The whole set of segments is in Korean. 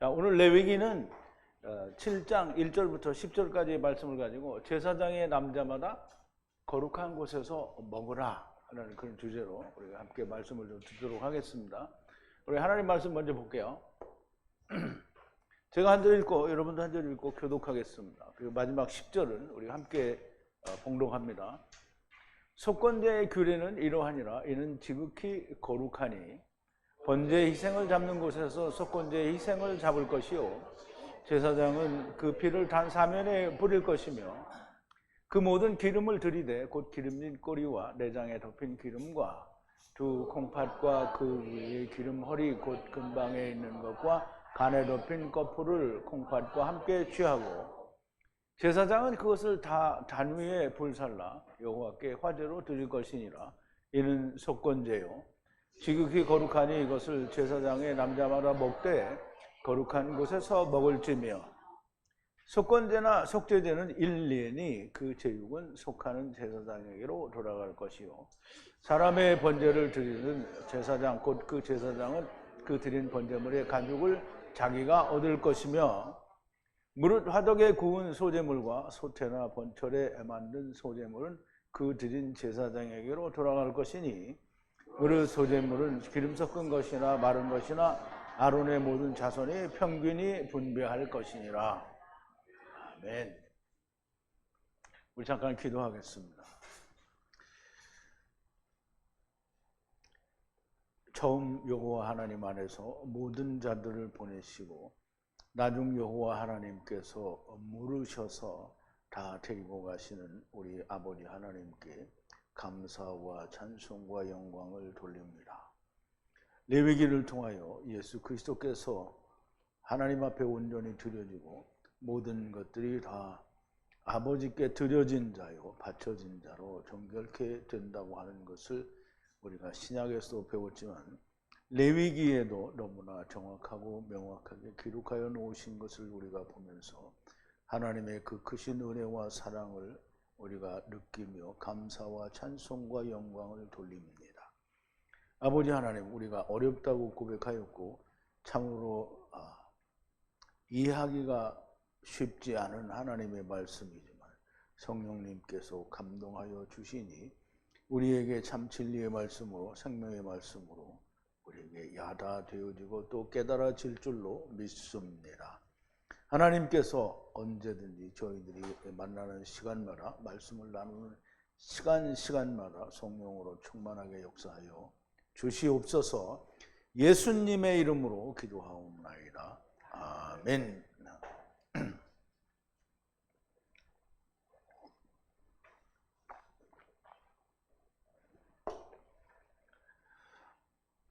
자, 오늘 레위기는 7장 1절부터 10절까지의 말씀을 가지고 제사장의 남자마다 거룩한 곳에서 먹으라 하는 그런 주제로 우리가 함께 말씀을 좀 듣도록 하겠습니다. 우리 하나님 말씀 먼저 볼게요. 제가 한 절 읽고 여러분도 한 절 읽고 교독하겠습니다. 그리고 마지막 10절은 우리가 함께 봉독합니다. 속건제의 규례는 이러하니라. 이는 지극히 거룩하니 번제 희생을 잡는 곳에서 속건제의 희생을 잡을 것이요 제사장은 그 피를 단 사면에 뿌릴 것이며 그 모든 기름을 들이되 곧 기름진 꼬리와 내장에 덮인 기름과 두 콩팥과 그 위에 기름 허리 곧 근방에 있는 것과 간에 덮인 거풀을 콩팥과 함께 취하고 제사장은 그것을 다 단 위에 불살라 여호와께 화제로 드릴 것이니라. 이는 속건제요 지극히 거룩하니 이것을 제사장의 남자마다 먹되 거룩한 곳에서 먹을지며 속건제나 속죄제는 1년이 그 제육은 속하는 제사장에게로 돌아갈 것이요 사람의 번제를 드리는 제사장 곧 그 제사장은 그 드린 번제물의 가죽을 자기가 얻을 것이며 무릇 화덕에 구운 소제물과 소태나 번철에 만든 소제물은 그 드린 제사장에게로 돌아갈 것이니 무릇 소제물은 기름 섞은 것이나 마른 것이나 아론의 모든 자손이 평균히 분배할 것이니라. 아멘. 우리 잠깐 기도하겠습니다. 처음 여호와 하나님 안에서 모든 자들을 보내시고 나중 여호와 하나님께서 물으셔서 다 데리고 가시는 우리 아버지 하나님께 감사와 찬송과 영광을 돌립니다. 레위기를 통하여 예수 그리스도께서 하나님 앞에 온전히 드려지고 모든 것들이 다 아버지께 드려진 자요 바쳐진 자로 정결케 된다고 하는 것을 우리가 신약에서 배웠지만 레위기에도 너무나 정확하고 명확하게 기록하여 놓으신 것을 우리가 보면서 하나님의 그 크신 은혜와 사랑을 우리가 느끼며 감사와 찬송과 영광을 돌립니다. 아버지 하나님, 우리가 어렵다고 고백하였고 참으로 이해하기가 쉽지 않은 하나님의 말씀이지만 성령님께서 감동하여 주시니 우리에게 참 진리의 말씀으로 생명의 말씀으로 우리에게 야다 되어지고 또 깨달아질 줄로 믿습니다. 하나님께서 언제든지 저희들이 만나는 시간마다 말씀을 나누는 시간마다 성령으로 충만하게 역사하여 주시옵소서. 예수님의 이름으로 기도하옵나이다. 아멘.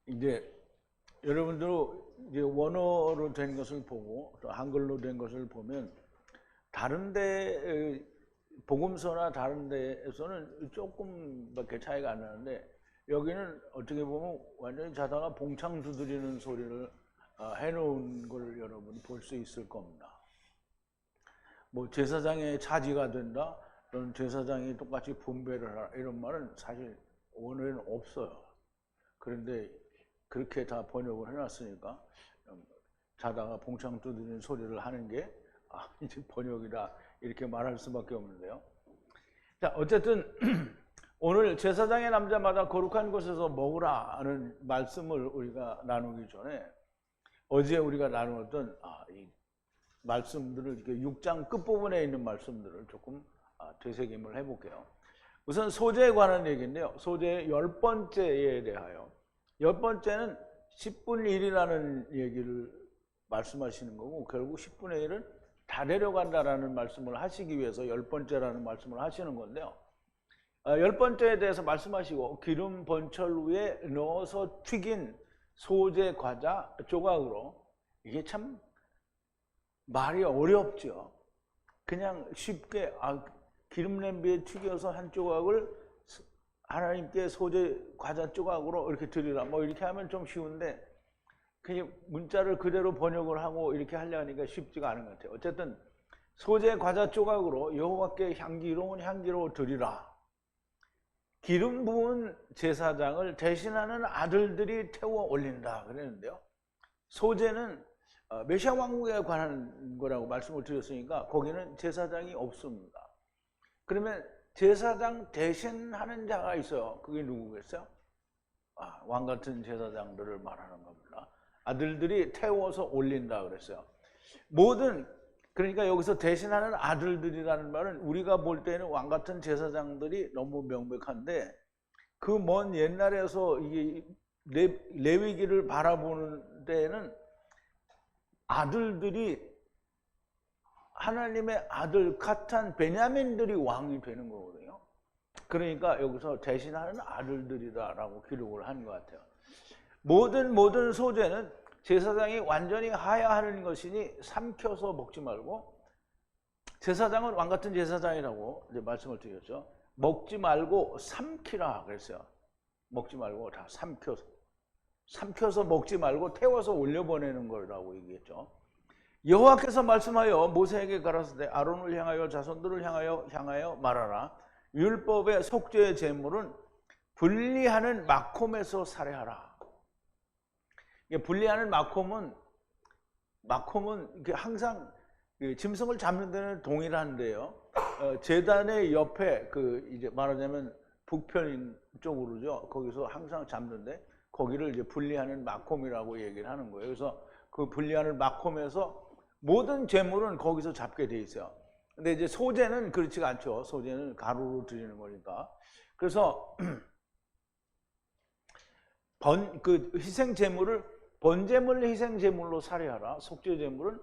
이제 여러분들 이제 원어로 된 것을 보고 또 한글로 된 것을 보면 다른데 복음서나 다른 데에서는 조금밖에 차이가 안 나는데 여기는 어떻게 보면 완전히 자다가 봉창 두드리는 소리를 해놓은 걸 여러분 볼 수 있을 겁니다. 뭐 제사장의 차지가 된다 또는 제사장이 똑같이 분배를 하라 이런 말은 사실 원어에는 없어요. 그런데 그렇게 다 번역을 해놨으니까 자다가 봉창 두드리는 소리를 하는 게 이제 번역이다 이렇게 말할 수밖에 없는데요. 자, 어쨌든 오늘 제사장의 남자마다 거룩한 곳에서 먹으라 하는 말씀을 우리가 나누기 전에 어제 우리가 나누었던 이 말씀들을 이렇게 6장 끝부분에 있는 말씀들을 조금 되새김을 해볼게요. 우선 소제에 관한 얘기인데요. 소제의 10번째에 대하여 10번째는 10분의 1이라는 얘기를 말씀하시는 거고 결국 10분의 1은 다 데려간다라는 말씀을 하시기 위해서 10번째라는 말씀을 하시는 건데요. 10번째에 대해서 말씀하시고 기름 번철 위에 넣어서 튀긴 소제 과자 조각으로 이게 참 말이 어렵죠. 그냥 쉽게 기름 냄비에 튀겨서 한 조각을 하나님께 소제 과자 조각으로 이렇게 드리라 뭐 이렇게 하면 좀 쉬운데 그냥 문자를 그대로 번역을 하고 이렇게 하려니까 쉽지가 않은 것 같아요. 어쨌든 소제 과자 조각으로 여호와께 향기로운 향기로 드리라. 기름 부은 제사장을 대신하는 아들들이 태워 올린다 그랬는데요. 소제는 메시아 왕국에 관한 거라고 말씀을 드렸으니까 거기는 제사장이 없습니다. 그러면 제사장 대신하는 자가 있어요. 그게 누구겠어요? 왕 같은 제사장들을 말하는 겁니다. 아들들이 태워서 올린다 그랬어요. 그러니까 여기서 대신하는 아들들이라는 말은 우리가 볼 때는 왕 같은 제사장들이 너무 명백한데 그 먼 옛날에서 이게 레위기를 바라보는 때에는 아들들이 하나님의 아들 카탄 베냐민들이 왕이 되는 거거든요. 그러니까 여기서 대신하는 아들들이다라고 기록을 한 것 같아요. 모든 소재는 제사장이 완전히 하야하는 것이니 삼켜서 먹지 말고, 제사장은 왕 같은 제사장이라고 이제 말씀을 드렸죠. 먹지 말고 삼키라 그랬어요. 먹지 말고 다 삼켜서 먹지 말고 태워서 올려보내는 거라고 얘기했죠. 여호와께서 말씀하여 모세에게 가라사대 아론을 향하여 자손들을 향하여 말하라. 율법의 속죄의 제물은 분리하는 마콤에서 살해하라. 분리하는 마콤은 항상 짐승을 잡는 데는 동일한데요. 제단의 옆에 이제 말하자면 북편 쪽으로죠. 거기서 항상 잡는데 거기를 이제 분리하는 마콤이라고 얘기를 하는 거예요. 그래서 그 분리하는 마콤에서 모든 제물은 거기서 잡게 돼 있어요. 근데 이제 소재는 그렇지가 않죠. 소재는 가루로 드리는 거니까. 그래서 희생 제물을 번제물 희생 제물로 살해하라. 속죄 제물은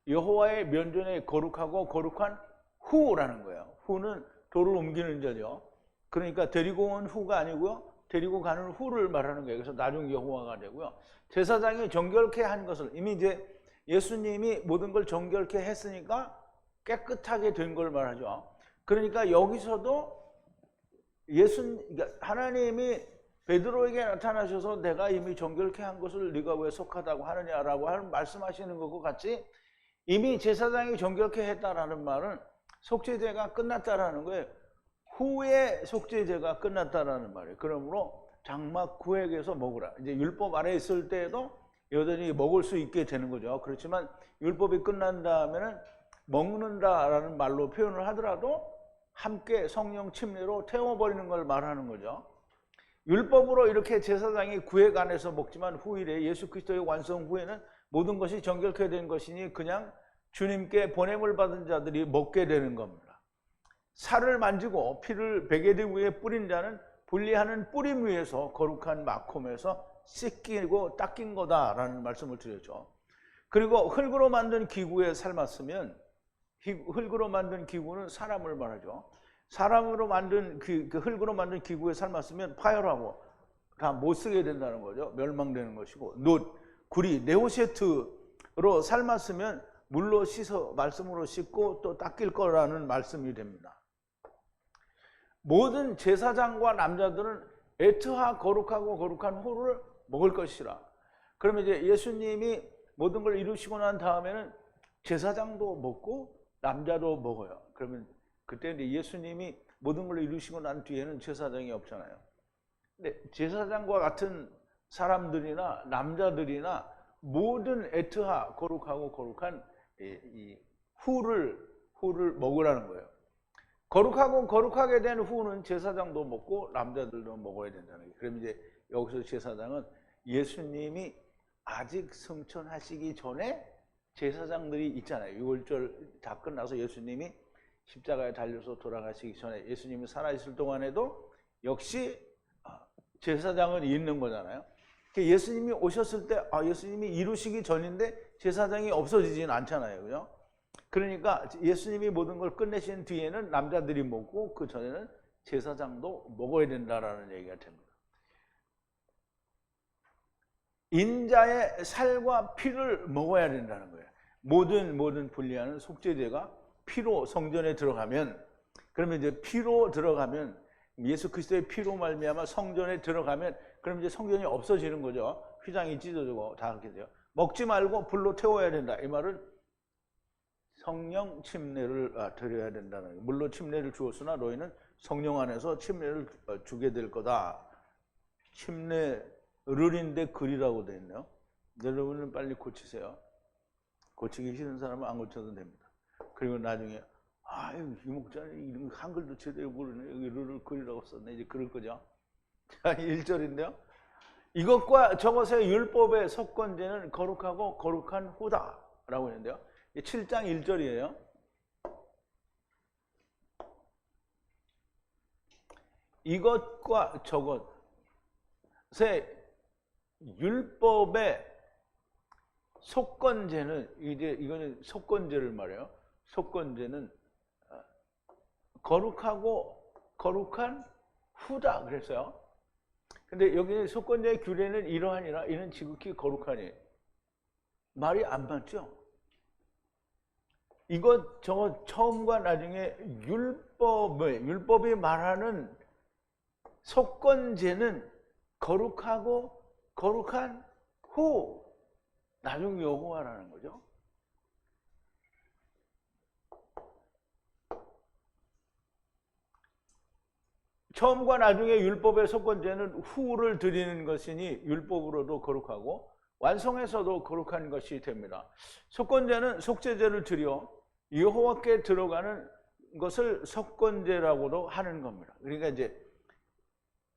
여호와의 면전에 거룩한 후라는 거예요. 후는 돌을 옮기는 자죠. 그러니까 데리고 온 후가 아니고요. 데리고 가는 후를 말하는 거예요. 그래서 나중 여호와가 되고요. 제사장이 정결케 한 것을 이미 이제 예수님이 모든 걸 정결케 했으니까 깨끗하게 된 걸 말하죠. 그러니까 여기서도 그러니까 하나님이 베드로에게 나타나셔서 내가 이미 정결케 한 것을 네가 왜 속하다고 하느냐라고 말씀하시는 것과 같이 이미 제사장이 정결케 했다라는 말은 속죄제가 끝났다라는 거예요. 후에 속죄제가 끝났다라는 말이에요. 그러므로 장막 구획에서 먹으라. 이제 율법 아래 있을 때에도 여전히 먹을 수 있게 되는 거죠. 그렇지만 율법이 끝난 다음에는 먹는다라는 말로 표현을 하더라도 함께 성령 침례로 태워버리는 걸 말하는 거죠. 율법으로 이렇게 제사장이 구획 안에서 먹지만 후일에 예수 그리스도의 완성 후에는 모든 것이 정결케 된 것이니 그냥 주님께 보냄을 받은 자들이 먹게 되는 겁니다. 살을 만지고 피를 베개드 위에 뿌린 자는 분리하는 뿌림 위에서 거룩한 마콤에서 씻기고 닦인 거다라는 말씀을 드렸죠. 그리고 흙으로 만든 기구에 삶았으면, 흙으로 만든 기구는 사람을 말하죠. 사람으로 만든 흙으로 만든 기구에 삶았으면 파열하고 다 못 쓰게 된다는 거죠. 멸망되는 것이고, 놋, 구리, 네오세트로 삶았으면 물로 씻어 말씀으로 씻고 또 닦일 거라는 말씀이 됩니다. 모든 제사장과 남자들은 에트하 거룩하고 거룩한 후를 먹을 것이라. 그러면 이제 예수님이 모든 걸 이루시고 난 다음에는 제사장도 먹고 남자도 먹어요. 그러면 그때 이제 예수님이 모든 걸 이루시고 난 뒤에는 제사장이 없잖아요. 근데 제사장과 같은 사람들이나 남자들이나 모든 에트하 거룩하고 거룩한 이 후를 먹으라는 거예요. 거룩하고 거룩하게 된 후는 제사장도 먹고 남자들도 먹어야 된다는 거예요. 그럼 이제 여기서 제사장은 예수님이 아직 승천하시기 전에 제사장들이 있잖아요. 6월절 다 끝나서 예수님이 십자가에 달려서 돌아가시기 전에 예수님이 살아있을 동안에도 역시 제사장은 있는 거잖아요. 예수님이 오셨을 때 예수님이 이루시기 전인데 제사장이 없어지진 않잖아요. 그죠? 그러니까 예수님이 모든 걸 끝내신 뒤에는 남자들이 먹고 그 전에는 제사장도 먹어야 된다라는 얘기가 됩니다. 인자의 살과 피를 먹어야 된다는 거예요. 모든 분리하는 속죄제가 피로 성전에 들어가면, 그러면 이제 피로 들어가면 예수 그리스도의 피로 말미암아 성전에 들어가면 그럼 이제 성전이 없어지는 거죠. 휘장이 찢어지고 다 그렇게 돼요. 먹지 말고 불로 태워야 된다. 이 말은 성령 침례를 드려야 된다는 거예요. 물로 침례를 주었으나 너희는 성령 안에서 침례를 주게 될 거다. 침례 르인데 글이라고 되어 있네요. 여러분은 빨리 고치세요. 고치기 싫은 사람은 안 고쳐도 됩니다. 그리고 나중에 아유 이 목자는 이런 한글도 제대로 모르네 여기 룰을 그리라고 썼네 이제 그럴 거죠. 자 1절인데요. 이것과 저것의 율법의 속건제는 거룩하고 거룩한 후다 라고 했는데요. 7장 1절이에요. 이것과 저것의 율법의 속건제는 이제 이거는 속건제를 말해요. 속건제는 거룩하고 거룩한 후다 그랬어요. 근데 여기 속건제의 규례는 이러하니라 이는 지극히 거룩하니 말이 안 맞죠? 이것 저것 처음과 나중에 율법이 말하는 속건제는 거룩하고 거룩한 후 나중 여호와라는 거죠. 처음과 나중에 율법의 속건제는 후를 드리는 것이니 율법으로도 거룩하고 완성해서도 거룩한 것이 됩니다. 속건제는 속죄제를 드려 여호와께 들어가는 것을 속건제라고도 하는 겁니다. 그러니까 이제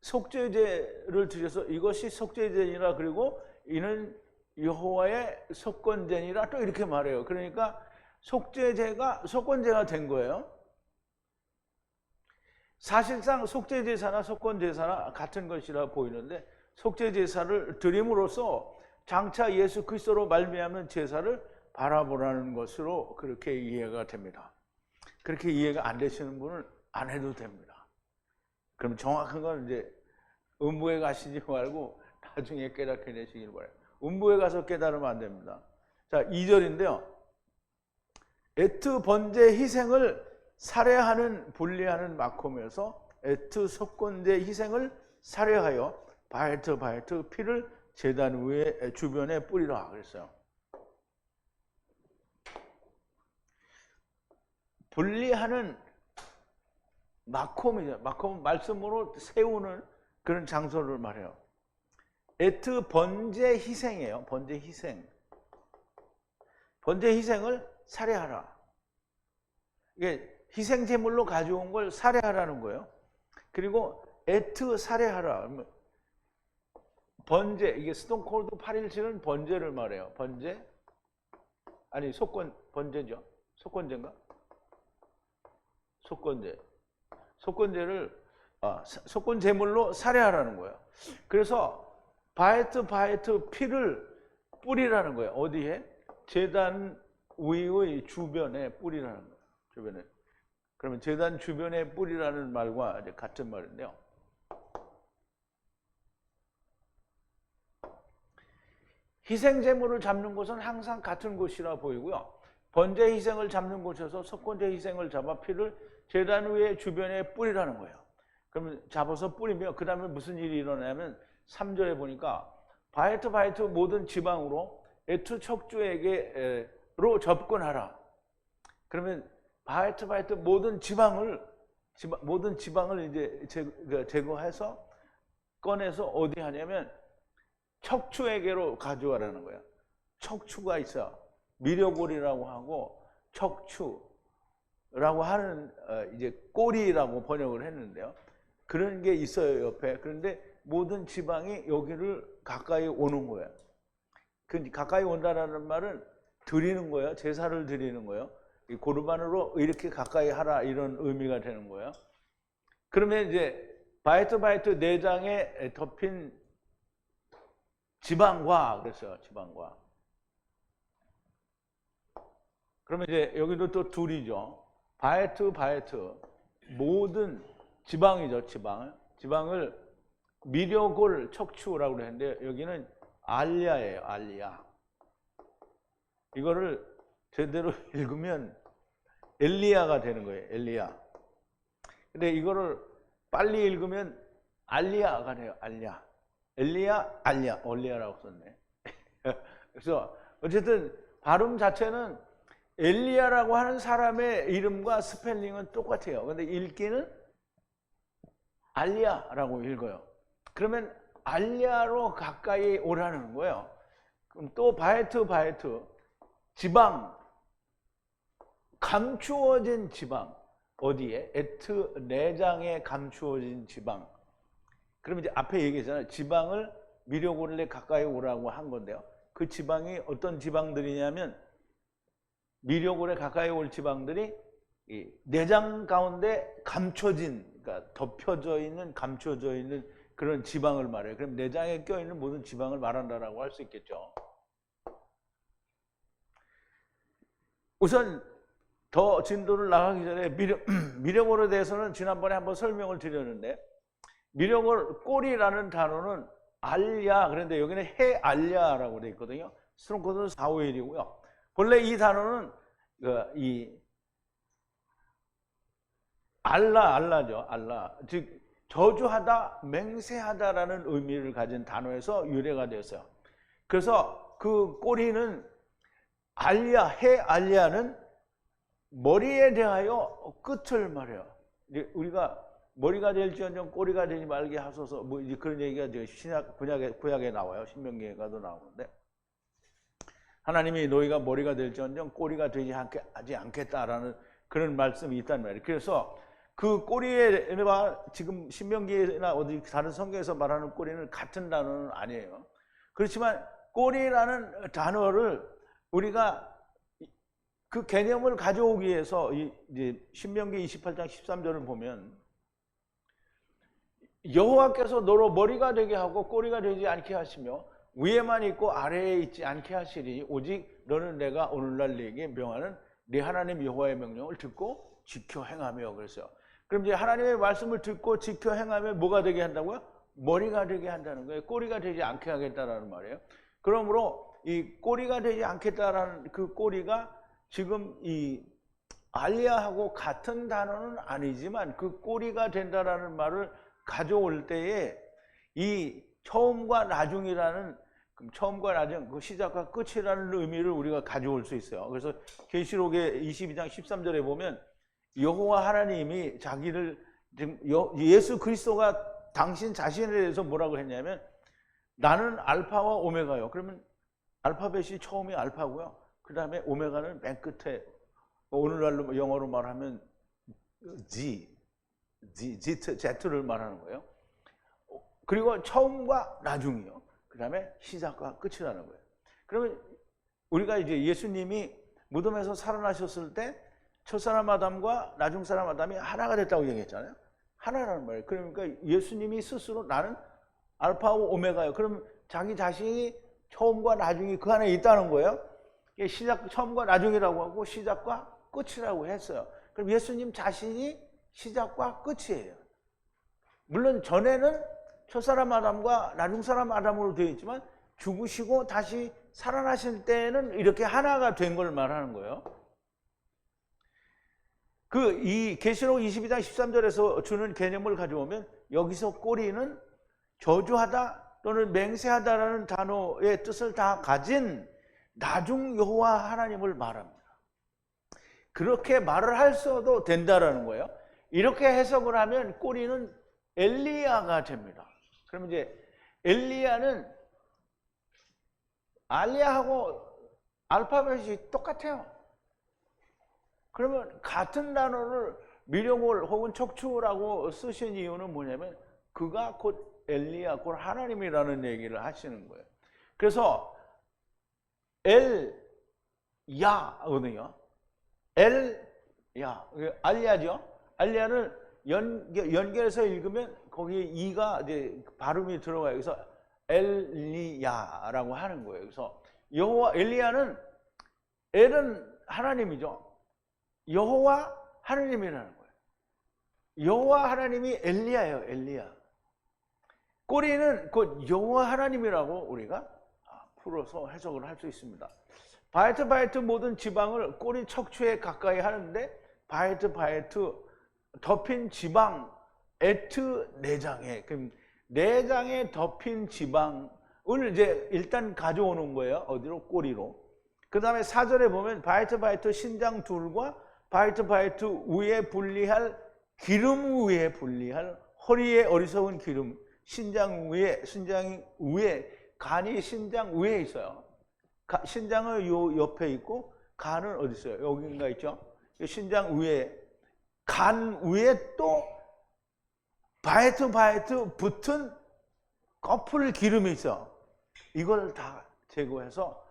속죄제를 드려서 이것이 속죄제니라 그리고 이는 여호와의 속건제니라 또 이렇게 말해요. 그러니까 속죄제가 속건제가 된 거예요. 사실상 속죄제사나 속건제사나 같은 것이라 보이는데 속죄제사를 드림으로써 장차 예수 그리스도로 말미암은 제사를 바라보라는 것으로 그렇게 이해가 됩니다. 그렇게 이해가 안 되시는 분은 안 해도 됩니다. 그럼 정확한 건 이제 음부에 가시지 말고 나중에 깨닫게 되시길 바라요. 음부에 가서 깨달으면 안 됩니다. 자, 2절인데요. 에트 번제 희생을 살해하는 분리하는 마콤에서 에트 속건제 희생을 살해하여 바에트 피를 제단 위에 주변에 뿌리라 그랬어요. 분리하는 마콤이죠. 마콤은 말씀으로 세우는 그런 장소를 말해요. 에트 번제 희생이에요. 번제 희생. 번제 희생을 살해하라. 이게 희생 제물로 가져온 걸 살해하라는 거예요. 그리고 에트 살해하라. 번제, 이게 스톤콜드 817은 번제를 말해요. 번제? 아니, 번제죠. 속건제인가? 속건제. 속건 제물로 살해하라는 거예요. 그래서 바에트 피를 뿌리라는 거예요. 어디에? 제단 위의 주변에 뿌리라는 거예요. 주변에. 그러면 제단 주변에 뿌리라는 말과 같은 말인데요. 희생 제물을 잡는 곳은 항상 같은 곳이라 보이고요. 번제 희생을 잡는 곳에서 속건제 희생을 잡아 피를 제단 위에 주변에 뿌리라는 거예요. 그러면 잡아서 뿌리면 그 다음에 무슨 일이 일어나냐면 3절에 보니까 바에트 모든 지방으로 에트 척주에게로 접근하라. 그러면 바에트 모든 지방을 이제 제거해서 꺼내서 어디 하냐면 척추에게로 가져가라는 거예요. 척추가 있어. 미려골이라고 하고 척추라고 하는 이제 꼬리라고 번역을 했는데요. 그런 게 있어요 옆에. 그런데 모든 지방이 여기를 가까이 오는 거예요. 그 가까이 온다라는 말은 드리는 거예요. 제사를 드리는 거예요. 이 고르반으로 이렇게 가까이 하라 이런 의미가 되는 거예요. 그러면 이제 바에트 내장에 덮인 지방과 그랬어요. 지방과. 그러면 이제 여기도 또 둘이죠. 바에트 모든 지방이죠. 지방을 미려골 척추라고 했는데 여기는 알리아예요. 알리아. 이거를 제대로 읽으면 엘리야가 되는 거예요. 엘리야. 근데 이거를 빨리 읽으면 알리야가 돼요. 알리야. 엘리야, 올리야라고 썼네. 그래서 어쨌든 발음 자체는 엘리야라고 하는 사람의 이름과 스펠링은 똑같아요. 근데 읽기는 알리야라고 읽어요. 그러면 알리야로 가까이 오라는 거예요. 그럼 또 바에트 지방, 감추어진 지방, 어디에? 에트 내장에 감추어진 지방. 그러면 이제 앞에 얘기했잖아요. 지방을 미려고를 가까이 오라고 한 건데요. 그 지방이 어떤 지방들이냐면 미려골에 가까이 올 지방들이 이 내장 가운데 감춰진, 그러니까 덮여져 있는, 감춰져 있는 그런 지방을 말해요. 그럼 내장에 껴있는 모든 지방을 말한다라고 할 수 있겠죠. 우선 더 진도를 나가기 전에 미려골에 대해서는 지난번에 한번 설명을 드렸는데, 미려골 꼴이라는 단어는 알야, 그런데 여기는 해알야라고 되어 있거든요. 스트롱코드는 451이고요. 본래 이 단어는 이 알라죠. 알라. 즉 저주하다, 맹세하다라는 의미를 가진 단어에서 유래가 되었어요. 그래서 그 꼬리는 알야, 해알야는 머리에 대하여 끝을 말해요. 우리가 머리가 될지언정 꼬리가 되지 말게 하소서, 뭐 이제 그런 얘기가 신약 구약에 나와요. 신명기에가도 나오는데, 하나님이 너희가 머리가 될지언정 꼬리가 되지 않겠다라는 그런 말씀이 있단 말이에요. 그래서 그 꼬리에 지금 신명기나 어디 다른 성경에서 말하는 꼬리는 같은 단어는 아니에요. 그렇지만 꼬리라는 단어를 우리가 그 개념을 가져오기 위해서 이제 신명기 28장 13절을 보면, 여호와께서 너로 머리가 되게 하고 꼬리가 되지 않게 하시며 위에만 있고 아래에 있지 않게 하시리니 오직 너는 내가 오늘날 네게 명하는 네 하나님 여호와의 명령을 듣고 지켜 행하며. 그랬어요. 그럼 이제 하나님의 말씀을 듣고 지켜 행하며 뭐가 되게 한다고요? 머리가 되게 한다는 거예요. 꼬리가 되지 않게 하겠다라는 말이에요. 그러므로 이 꼬리가 되지 않겠다라는 그 꼬리가 지금 이 알리아하고 같은 단어는 아니지만 그 꼬리가 된다라는 말을 가져올 때에 이 처음과 나중이라는, 처음과 나중, 그 시작과 끝이라는 의미를 우리가 가져올 수 있어요. 그래서 계시록의 22장 13절에 보면 여호와 하나님이 자기를, 예수 그리스도가 당신 자신에 대해서 뭐라고 했냐면 나는 알파와 오메가요. 그러면 알파벳이 처음이 알파고요. 그 다음에 오메가는 맨 끝에, 오늘날로 영어로 말하면 Z를 말하는 거예요. 그리고 처음과 나중이요. 그 다음에 시작과 끝이라는 거예요. 그러면 우리가 이제 예수님이 무덤에서 살아나셨을 때 첫사람 아담과 나중사람 아담이 하나가 됐다고 얘기했잖아요. 하나라는 말이에요. 그러니까 예수님이 스스로 나는 알파와 오메가요. 그럼 자기 자신이 처음과 나중이 그 안에 있다는 거예요. 처음과 나중이라고 하고 시작과 끝이라고 했어요. 그럼 예수님 자신이 시작과 끝이에요. 물론 전에는 첫사람 아담과 나중사람 아담으로 되어 있지만 죽으시고 다시 살아나실 때는 이렇게 하나가 된 걸 말하는 거예요. 이 계시록 22장 13절에서 주는 개념을 가져오면 여기서 꼬리는 저주하다 또는 맹세하다라는 단어의 뜻을 다 가진 나중 여호와 하나님을 말합니다. 그렇게 말을 할 수도 된다라는 거예요. 이렇게 해석을 하면 꼬리는 엘리야가 됩니다. 그러면 이제 엘리야는 알리야하고 알파벳이 똑같아요. 그러면 같은 단어를 미령골 혹은 척추라고 쓰신 이유는 뭐냐면 그가 곧 엘리야, 곧 하나님이라는 얘기를 하시는 거예요. 그래서 엘야거든요. 엘야, 알리야죠. 알리야를 연결해서 읽으면 거기에 이가 이제 발음이 들어가요. 그래서 엘리야라고 하는 거예요. 그래서 여호와, 엘리야는 엘은 하나님이죠. 여호와 하나님이라는 거예요. 여호와 하나님이 엘리야예요. 엘리야. 꼬리는 곧 여호와 하나님이라고 우리가 풀어서 해석을 할 수 있습니다. 바이트 모든 지방을 꼬리 척추에 가까이 하는데 바이트 덮인 지방, 에트 내장에, 그럼 내장에 덮인 지방을 이제 일단 가져오는 거예요. 어디로? 꼬리로. 그 다음에 4절에 보면 바이트 신장 둘과 바이트 위에 분리할 기름 위에 분리할 허리에 어리석은 기름, 신장 위에 간이 신장 위에 있어요. 신장은 요 옆에 있고 간은 어디 있어요? 여기인가 있죠? 신장 위에, 간 위에 또 바이트 붙은 꺼풀 기름이 있어. 이걸 다 제거해서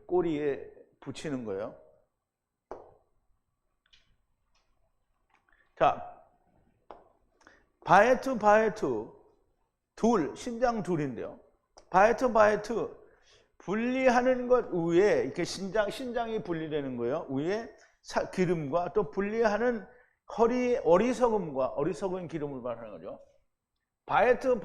꼬리에 붙이는 거예요. 자, 바이트 둘, 신장 둘인데요. 바이트 분리하는 것 위에 이렇게 신장이 분리되는 거예요. 위에 기름과 또 분리하는 어리석은 기름을 말하는 거죠. 바이트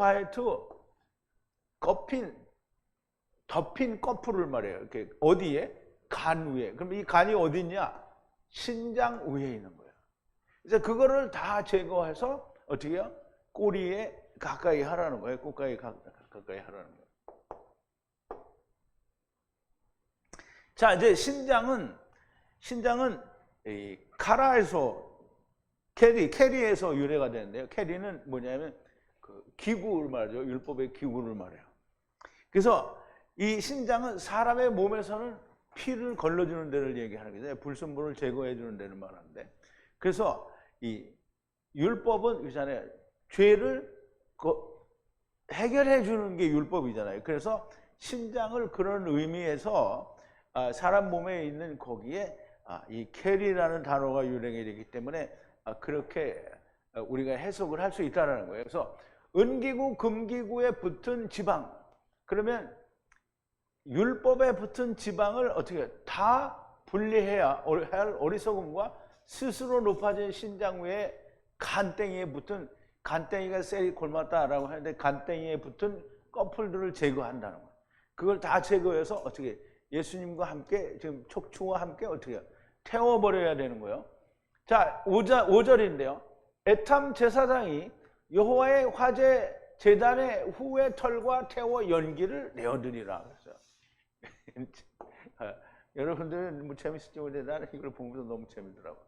덮인 꺼풀을 말해요. 이렇게 어디에? 간 위에. 그럼 이 간이 어디 있냐? 신장 위에 있는 거예요. 그래서 그거를 다 제거해서 어떻게 해요? 꼬리에 가까이 하라는 거예요. 가까이 하라는 거예요. 자, 이제 신장은 이 카라에서 캐리에서 유래가 되는데요. 캐리는 뭐냐면 그 기구를 말하죠. 율법의 기구를 말해요. 그래서 이 신장은 사람의 몸에서는 피를 걸러주는 데를 얘기하는 거죠. 불순물을 제거해주는 데를 말하는데, 그래서 이 율법은 있잖아요. 죄를 해결해주는 게 율법이잖아요. 그래서 신장을 그런 의미에서 사람 몸에 있는 거기에 이 캐리라는 단어가 유래가 되기 때문에 그렇게 우리가 해석을 할 수 있다는 거예요. 그래서 은기구, 금기구에 붙은 지방, 그러면 율법에 붙은 지방을 어떻게 다 분리해야 할 어리석음과 스스로 높아진 신장 위에 간땡이에 붙은, 간땡이가 셀이 골맞다라고 하는데 간땡이에 붙은 꺼풀들을 제거한다는 거예요. 그걸 다 제거해서 어떻게 예수님과 함께 지금 척추와 함께 어떻게 태워버려야 되는 거예요. 자, 5절인데요. 에탐 제사장이 여호와의 화제 제단의 후의 털과 태워 연기를 내어드리라 그랬어요. 여러분들은 뭐 재밌을지 모르겠는데 나는 이걸 보면서 너무 재밌더라고요.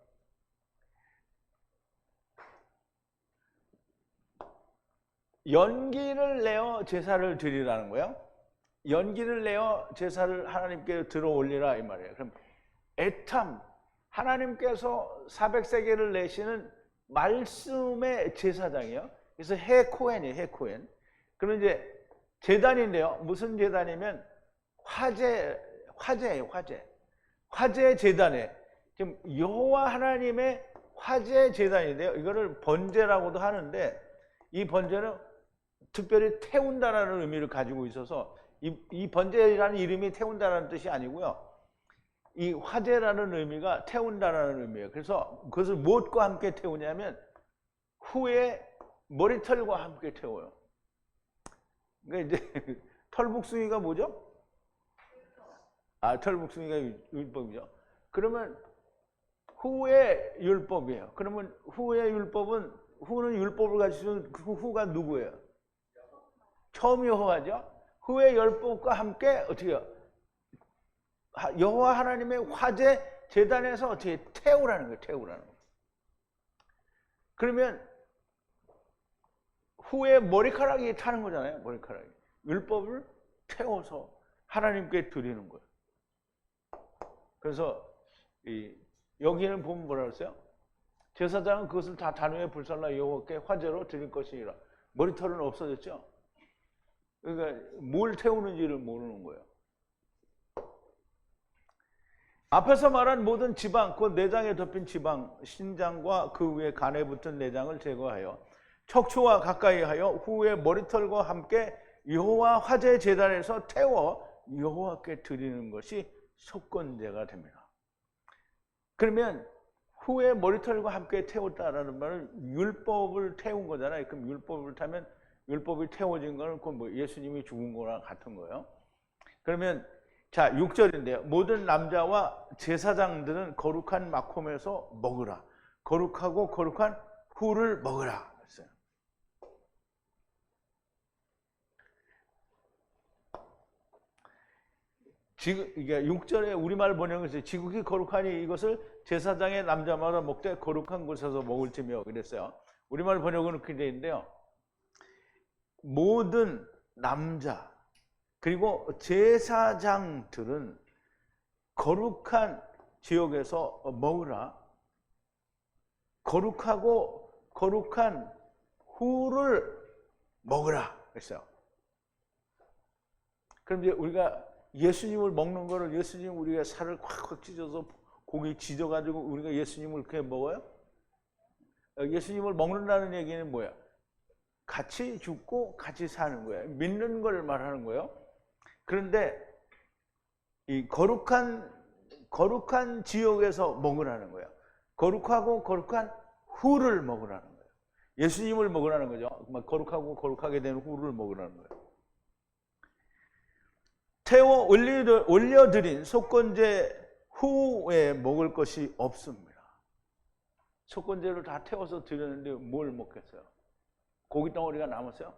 연기를 내어 제사를 드리라는 거예요. 연기를 내어 제사를 하나님께 들어 올리라 이 말이에요. 그럼 에탐, 하나님께서 400세겔을 내시는 말씀의 제사장이에요. 그래서 해코헨이에요. 해코헨. 그럼 이제 제단인데요. 무슨 제단이면 화제예요. 화제 제단에 지금 여호와 하나님의 화제 제단인데요. 이거를 번제라고도 하는데 이 번제는 특별히 태운다라는 의미를 가지고 있어서 이 번제라는 이름이 태운다라는 뜻이 아니고요. 이 화제라는 의미가 태운다라는 의미예요. 그래서 그것을 무엇과 함께 태우냐면 후에 머리털과 함께 태워요. 그러니까 이제 털북숭이가 뭐죠? 털북숭이가 율법이죠. 그러면 후의 율법이에요. 그러면 후의 율법은, 후는 율법을 가지고 그 후가 누구예요? 처음 여호와죠. 후의 율법과 함께 어떻게 해요? 여호와 하나님의 화제 제단에서 어떻게 태우라는 거예요. 태우라는 거예요. 그러면 후에 머리카락이 타는 거잖아요. 머리카락이. 율법을 태워서 하나님께 드리는 거예요. 그래서 여기는 보면 뭐라 그랬어요? 제사장은 그것을 다 단위에 불살라 여호와께 화제로 드릴 것이니라. 머리털은 없어졌죠? 그러니까 뭘 태우는지를 모르는 거예요. 앞에서 말한 모든 지방, 곧 내장에 덮인 지방, 신장과 그 위에 간에 붙은 내장을 제거하여 척추와 가까이 하여 후에 머리털과 함께 여호와 화제 제단에서 태워 여호와께 드리는 것이 속건제가 됩니다. 그러면 후에 머리털과 함께 태웠다라는 말은 율법을 태운 거잖아요. 그럼 율법을 타면 율법이 태워진 거는 그 뭐 예수님이 죽은 거랑 같은 거예요. 그러면 자 6절인데요. 모든 남자와 제사장들은 거룩한 마콤에서 먹으라. 거룩하고 거룩한 후를 먹으라 했어요. 이게 6절에 우리말 번역에서 지극히 거룩하니 이것을 제사장의 남자마다 먹되 거룩한 곳에서 먹을지며 그랬어요. 우리말 번역은 그렇게 되어 있는데요. 모든 남자 그리고 제사장들은 거룩한 지역에서 먹으라. 거룩하고 거룩한 후를 먹으라 그랬어요. 그럼 이제 우리가 예수님을 먹는 거를, 예수님 우리가 살을 콱콱 찢어서 고기 지져가지고 우리가 예수님을 그렇게 먹어요? 예수님을 먹는다는 얘기는 뭐야? 같이 죽고 같이 사는 거예요. 믿는 걸 말하는 거예요. 그런데 이 거룩한 지역에서 먹으라는 거예요. 거룩하고 거룩한 후를 먹으라는 거예요. 예수님을 먹으라는 거죠. 거룩하고 거룩하게 된 후를 먹으라는 거예요. 태워 올려드린 속건제 후에 먹을 것이 없습니다. 속건제를 다 태워서 드렸는데 뭘 먹겠어요? 고기 덩어리가 남았어요?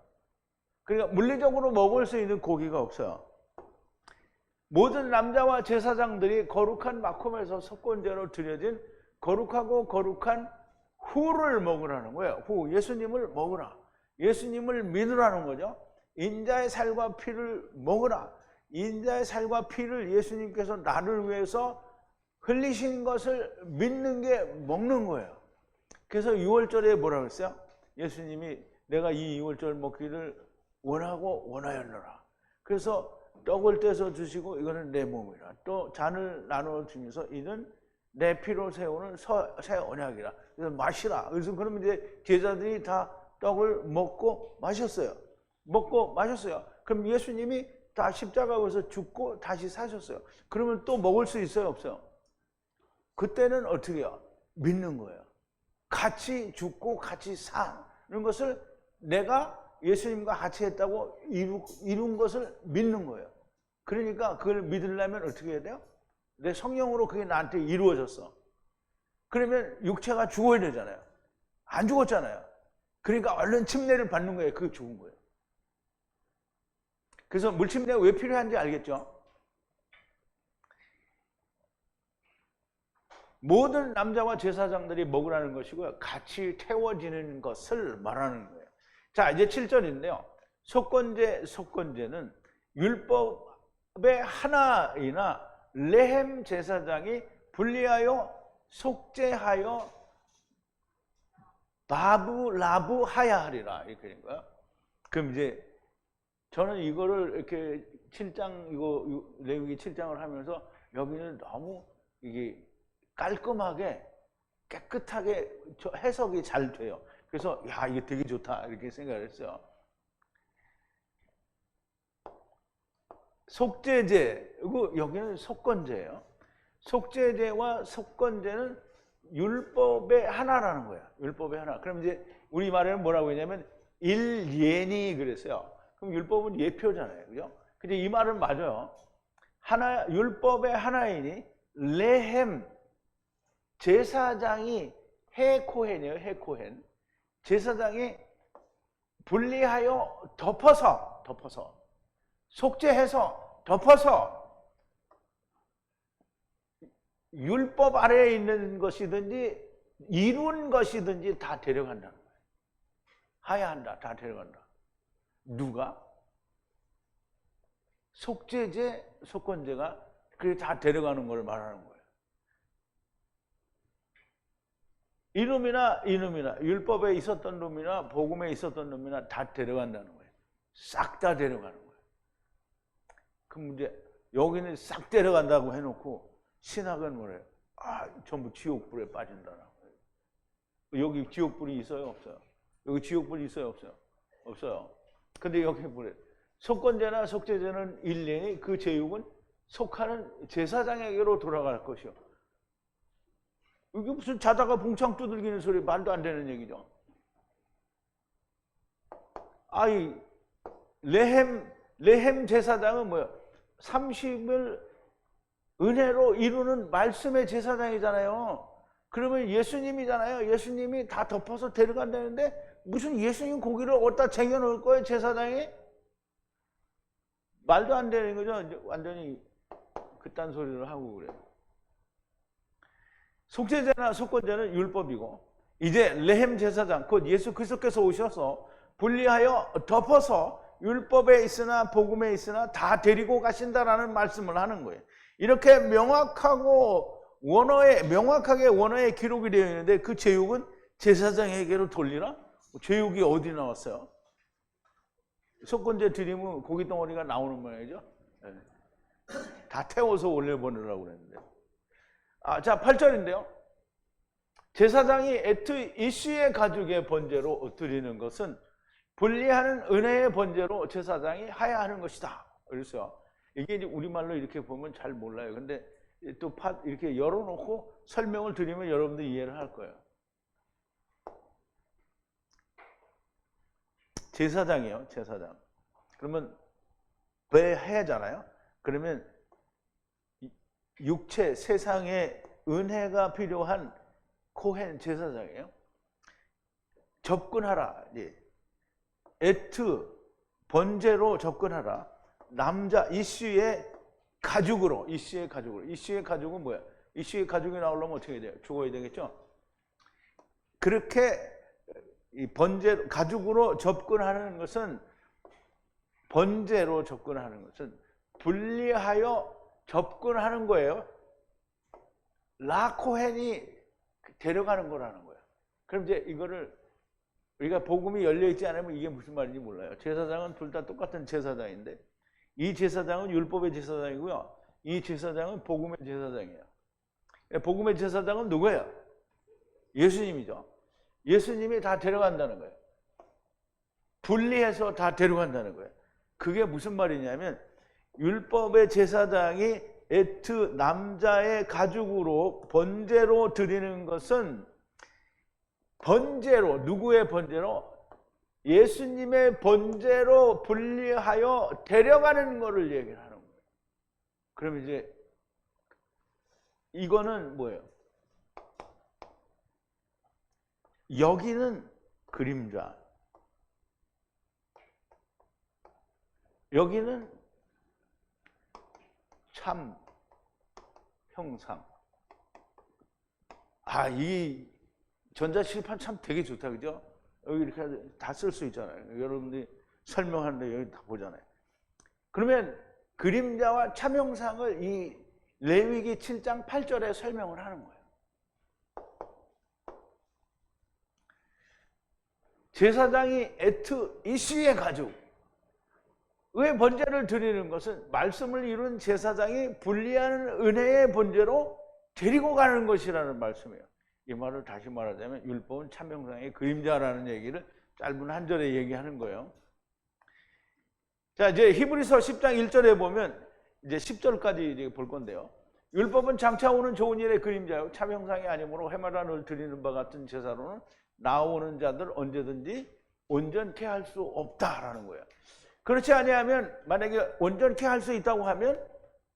그러니까 물리적으로 먹을 수 있는 고기가 없어요. 모든 남자와 제사장들이 거룩한 마콤에서 속건제로 드려진 거룩하고 거룩한 후를 먹으라는 거예요. 후, 예수님을 먹으라. 예수님을 믿으라는 거죠. 인자의 살과 피를 먹으라. 인자의 살과 피를 예수님께서 나를 위해서 흘리신 것을 믿는 게 먹는 거예요. 그래서 유월절에 뭐라고 했어요? 예수님이 내가 이 유월절 먹기를 원하고 원하였노라. 그래서 떡을 떼서 주시고 이거는 내 몸이라. 또 잔을 나누어 주면서 이는 내 피로 세우는 새 언약이라. 그래서 마시라. 그래서 그러면 이제 제자들이 다 떡을 먹고 마셨어요. 먹고 마셨어요. 그럼 예수님이 다 십자가에서 죽고 다시 사셨어요. 그러면 또 먹을 수 있어요? 없어요? 그때는 어떻게 해요? 믿는 거예요. 같이 죽고 같이 사는 것을 내가 예수님과 같이 했다고 이룬 것을 믿는 거예요. 그러니까 그걸 믿으려면 어떻게 해야 돼요? 내 성령으로 그게 나한테 이루어졌어. 그러면 육체가 죽어야 되잖아요. 안 죽었잖아요. 그러니까 얼른 침례를 받는 거예요. 그게 죽은 거예요. 그래서 물침례가 왜 필요한지 알겠죠? 모든 남자와 제사장들이 먹으라는 것이고요. 같이 태워지는 것을 말하는 거예요. 자, 이제 7절인데요. 속건제는 율법의 하나이나 레헴 제사장이 분리하여 속죄하여 라부하야 하리라. 이렇게 된 거예요. 그럼 이제 저는 이거를 이렇게 7장, 레위기 7장을 하면서 여기는 너무 이게 깔끔하게 깨끗하게 해석이 잘 돼요. 그래서 야, 이게 되게 좋다 이렇게 생각을 했어요. 속죄제, 여기는 속건제예요. 속죄제와 속건제는 율법의 하나라는 거예요. 율법의 하나. 그럼 이제 우리말에는 뭐라고 했냐면 일예니 그랬어요. 그럼 율법은 예표잖아요. 그죠? 근데 이 말은 맞아요. 율법의 하나이니 레헴 제사장이 해코헨이에요. 해코헨. 제사장이 분리하여 덮어서 속죄해서 덮어서 율법 아래에 있는 것이든지 이룬 것이든지 다 데려간다는 거예요. 하야 한다. 다 데려간다. 누가? 속죄제, 속건제가 그게 다 데려가는 걸 말하는 거예요. 이놈이나 율법에 있었던 놈이나 복음에 있었던 놈이나 다 데려간다는 거예요. 싹 다 데려가는 거예요. 그럼 이제 여기는 싹 데려간다고 해놓고 신학은 뭐래요? 아, 전부 지옥불에 빠진다는 거예요. 여기 지옥불이 있어요? 없어요? 여기 지옥불이 있어요? 없어요? 없어요. 근데 여기 뭐래요? 속건제나 속죄제는 일례니 그 제육은 속하는 제사장에게로 돌아갈 것이요. 이게 무슨 자다가 봉창 두들기는 소리, 말도 안 되는 얘기죠. 아이, 레헴 제사장은 뭐야? 30을 은혜로 이루는 말씀의 제사장이잖아요. 그러면 예수님이잖아요. 예수님이 다 덮어서 데려간다는데 무슨 예수님 고기를 어디다 쟁여놓을 거예요, 제사장이? 말도 안 되는 거죠. 완전히 그딴 소리를 하고 그래요. 속죄제나 속건제는 율법이고 이제 레헴 제사장, 곧 예수 그리스도께서 오셔서 분리하여 덮어서 율법에 있으나 복음에 있으나 다 데리고 가신다라는 말씀을 하는 거예요. 이렇게 명확하게 원어에 기록이 되어 있는데 그 제육은 제사장에게로 돌리라? 제육이 어디 나왔어요? 속건제 드리면 고기 덩어리가 나오는 모양이죠. 네. 다 태워서 올려보내라고 그랬는데. 자, 8절인데요. 제사장이 에트 이슈의 가죽의 번제로 드리는 것은 분리하는 은혜의 번제로 제사장이 하야 하는 것이다. 그래서 이게 이제 우리말로 이렇게 보면 잘 몰라요. 근데 또 이렇게 열어놓고 설명을 드리면 여러분들 이해를 할 거예요. 제사장이에요, 제사장. 그러면 왜 해잖아요? 그러면 육체, 세상에 은혜가 필요한 코헨 제사장이에요. 접근하라. 에트, 번제로 접근하라. 남자 이슈의 가죽으로. 이슈의 가죽은 뭐야? 이슈의 가죽이 나오려면 어떻게 돼요? 죽어야 되겠죠? 그렇게 이 번제, 가죽으로 접근하는 것은, 번제로 접근하는 것은 분리하여 접근하는 거예요. 라코헨이 데려가는 거라는 거예요. 그럼 이제 이거를 우리가 복음이 열려있지 않으면 이게 무슨 말인지 몰라요. 제사장은 둘 다 똑같은 제사장인데, 이 제사장은 율법의 제사장이고요, 이 제사장은 복음의 제사장이에요. 복음의 제사장은 누구예요? 예수님이죠. 예수님이 다 데려간다는 거예요. 분리해서 다 데려간다는 거예요. 그게 무슨 말이냐면, 율법의 제사장이 에트 남자의 가죽으로 번제로 드리는 것은, 번제로, 누구의 번제로? 예수님의 번제로 분리하여 데려가는 것을 얘기를 하는 거예요. 그럼 이제 이거는 뭐예요? 여기는 그림자, 여기는 참 형상. 이 전자칠판 참 되게 좋다, 그죠? 여기 이렇게 다 쓸 수 있잖아요. 여러분들이 설명하는데 여기 다 보잖아요. 그러면 그림자와 참 형상을 이 레위기 7장 8절에 설명을 하는 거예요. 제사장이 에트 이슈의 가죽, 왜 번제를 드리는 것은 말씀을 이룬 제사장이 분리하는 은혜의 번제로 데리고 가는 것이라는 말씀이에요. 이 말을 다시 말하자면 율법은 참 형상의 그림자라는 얘기를 짧은 한 절에 얘기하는 거예요. 자, 이제 히브리서 10장 1절에 보면 이제 10절까지 이제 볼 건데요. 율법은 장차 오는 좋은 일의 그림자요, 참 형상이 아니므로 해마다 늘 드리는 바 같은 제사로는 나오는 자들 언제든지 온전케 할 수 없다라는 거예요. 그렇지 아니하면, 만약에 온전케 할 수 있다고 하면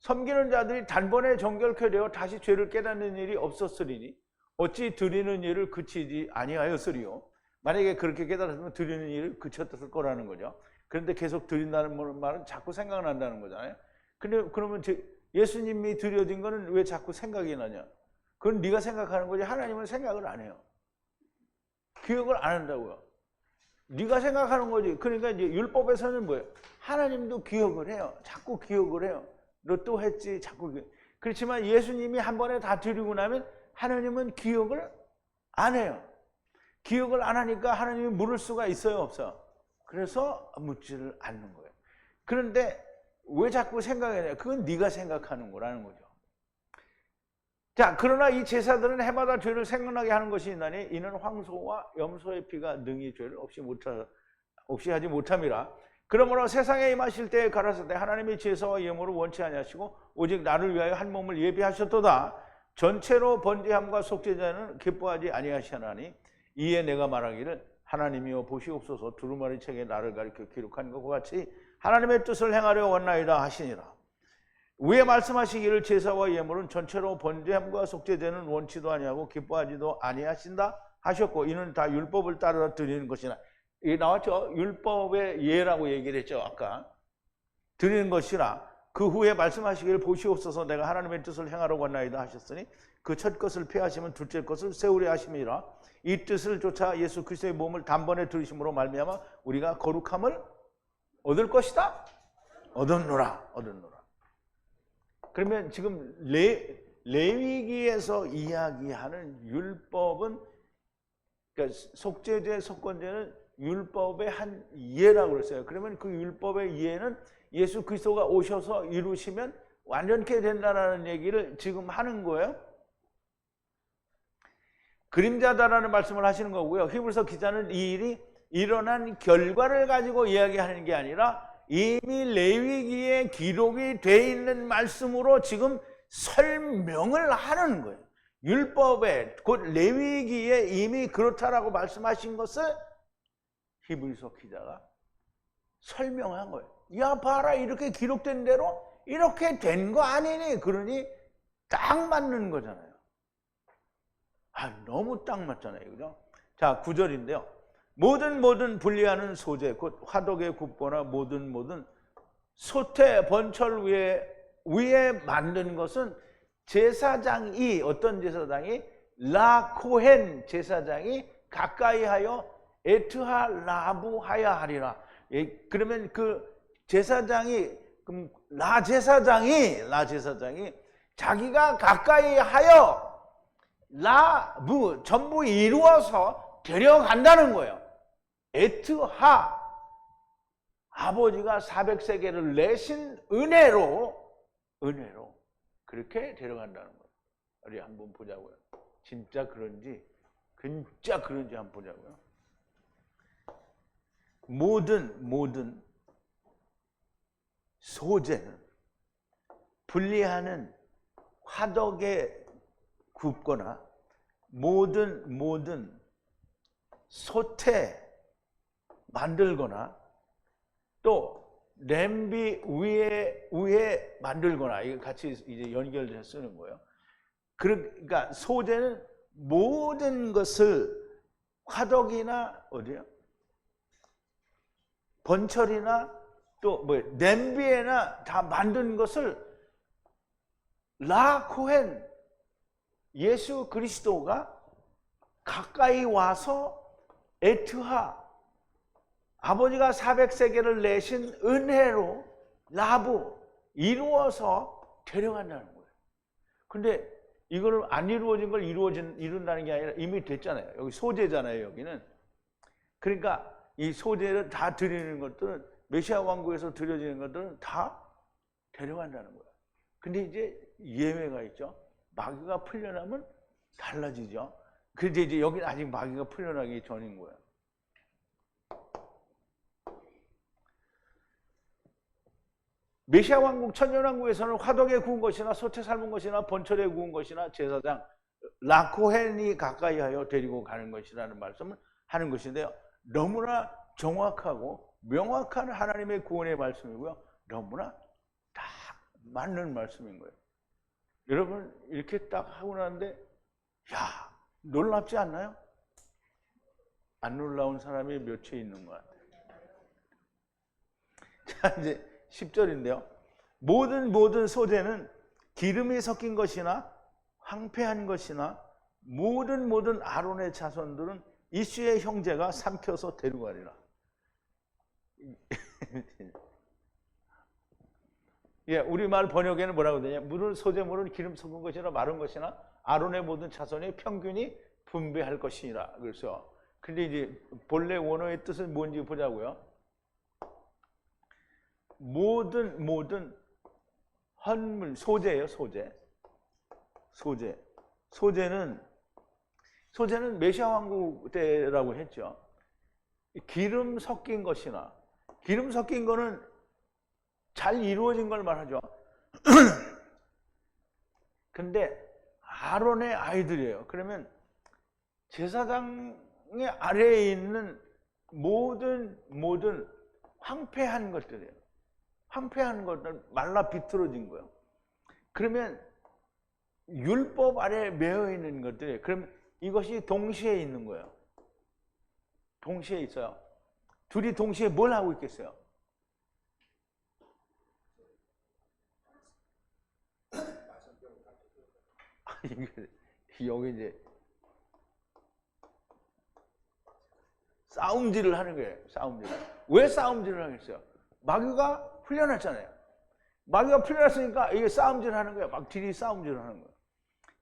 섬기는 자들이 단번에 정결케 되어 다시 죄를 깨닫는 일이 없었으리니 어찌 드리는 일을 그치지 아니하였으리요. 만약에 그렇게 깨달았으면 드리는 일을 그쳤을 거라는 거죠. 그런데 계속 드린다는 말은 자꾸 생각난다는 거잖아요. 근데 그러면 예수님이 드려진 거는 왜 자꾸 생각이 나냐? 그건 네가 생각하는 거지, 하나님은 생각을 안 해요. 기억을 안 한다고요. 네가 생각하는 거지. 그러니까 이제 율법에서는 뭐예요? 하나님도 기억을 해요. 자꾸 기억을 해요. 너 또 했지, 자꾸. 그렇지만 예수님이 한 번에 다 드리고 나면 하나님은 기억을 안 해요. 기억을 안 하니까 하나님이 물을 수가 있어요, 없어요? 그래서 묻지를 않는 거예요. 그런데 왜 자꾸 생각해요? 그건 네가 생각하는 거라는 거죠. 자, 그러나 이 제사들은 해마다 죄를 생각나게 하는 것이 있나니 이는 황소와 염소의 피가 능히 죄를 없이 하지 못함이라. 그러므로 세상에 임하실 때에 가라사대 하나님의 제사와 예물을 원치 아니하시고 오직 나를 위하여 한 몸을 예비하셨도다. 전체로 번제함과 속죄제는 기뻐하지 아니하시나니 이에 내가 말하기를 하나님이여 보시옵소서 두루마리 책에 나를 가리켜 기록한 것과 같이 하나님의 뜻을 행하려 원나이다 하시니라. 위에 말씀하시기를 제사와 예물은 전체로 번제함과 속죄제는 원치도 아니하고 기뻐하지도 아니하신다 하셨고 이는 다 율법을 따라 드리는 것이나. 이게 나왔죠? 율법의 예라고 얘기를 했죠, 아까. 드리는 것이라. 그 후에 말씀하시기를 보시옵소서 내가 하나님의 뜻을 행하러 원나이다 하셨으니 그 첫 것을 폐하시면 둘째 것을 세우려 하심이라. 이 뜻을 쫓아 예수 그리스도의 몸을 단번에 들으심으로 말미암아 우리가 거룩함을 얻을 것이다. 얻었노라. 그러면 지금 레위기에서 이야기하는 율법은, 그러니까 속죄죄, 속건죄는 율법의 한 예라고 그랬어요. 그러면 그 율법의 예는 예수 그리스도가 오셔서 이루시면 완전케 된다라는 얘기를 지금 하는 거예요. 그림자다라는 말씀을 하시는 거고요. 히브리서 기자는 이 일이 일어난 결과를 가지고 이야기하는 게 아니라 이미 레위기에 기록이 돼 있는 말씀으로 지금 설명을 하는 거예요. 율법에, 곧 레위기에 이미 그렇다라고 말씀하신 것을 히브리서 기자가 설명한 거예요. 야, 봐라, 이렇게 기록된 대로 이렇게 된 거 아니니? 그러니 딱 맞는 거잖아요. 너무 딱 맞잖아요. 그죠? 자, 9절인데요. 모든 분리하는 소재, 곧 화덕에 굽거나 모든 소태, 번철 위에 만든 것은 제사장이, 어떤 제사장이? 라코헨 제사장이 가까이 하여 에트하 라부하야 하리라. 그러면 그 제사장이, 그럼 라 제사장이 자기가 가까이 하여 전부 이루어서 데려간다는 거예요. 에트하, 아버지가 400세겔을 내신 은혜로 그렇게 데려간다는 거예요. 우리 한번 보자고요. 진짜 그런지 한번 보자고요. 모든 소재는 분리하는 화덕에 굽거나 모든 소태 만들거나 또 냄비 위에 만들거나, 이거 같이 이제 연결해서 쓰는 거예요. 그러니까 소재는 모든 것을 화덕이나 어디요? 번철이나 또 냄비에나 다 만든 것을 라코헨 예수 그리스도가 가까이 와서 에트하, 아버지가 400세겔을 내신 은혜로 라부, 이루어서 데려간다는 거예요. 근데 이거를 안 이루어진 걸 이룬다는 게 아니라 이미 됐잖아요. 여기 소재잖아요, 여기는. 그러니까 이 소재를 다 드리는 것들은, 메시아 왕국에서 드려지는 것들은 다 데려간다는 거예요. 근데 이제 예외가 있죠. 마귀가 풀려나면 달라지죠. 그런데 이제 여기는 아직 마귀가 풀려나기 전인 거예요. 메시아 왕국, 천년왕국에서는 화덕에 구운 것이나 소태 삶은 것이나 번철에 구운 것이나 제사장 라코헨이 가까이 하여 데리고 가는 것이라는 말씀을 하는 것인데요. 너무나 정확하고 명확한 하나님의 구원의 말씀이고요. 너무나 딱 맞는 말씀인 거예요. 여러분, 이렇게 딱 하고 나는데, 야, 놀랍지 않나요? 안 놀라운 사람이 몇 채 있는 것 같아요. 자, 이제 10절인데요. 모든 소재는 기름이 섞인 것이나 황폐한 것이나 모든 아론의 자손들은 이슈의 형제가 삼켜서 데려가리라. 예, 우리말 번역에는 뭐라고 되냐? 모든 소재물은 기름 섞은 것이나 마른 것이나 아론의 모든 자손의 평균이 분배할 것이니라. 그래서 근데 이제 본래 원어의 뜻은 뭔지 보자고요. 모든 헌물, 소재예요, 소재. 소재는 메시아 왕국 때라고 했죠. 기름 섞인 것이나, 기름 섞인 거는 잘 이루어진 걸 말하죠. 근데 아론의 아이들이에요. 그러면 제사장의 아래에 있는 모든 황폐한 것들이에요. 황폐한 것들, 말라 비틀어진 거예요. 그러면 율법 아래에 매여 있는 것들이, 그럼 이것이 동시에 있는 거예요. 동시에 있어요. 둘이 동시에 뭘 하고 있겠어요? 여기 이제 싸움질을 하는 거예요. 싸움질. 왜 싸움질을 하겠어요? 마귀가 풀려났잖아요. 마귀가 풀려났으니까 이게 싸움질 하는 거예요. 막 둘이 싸움질 하는 거예요.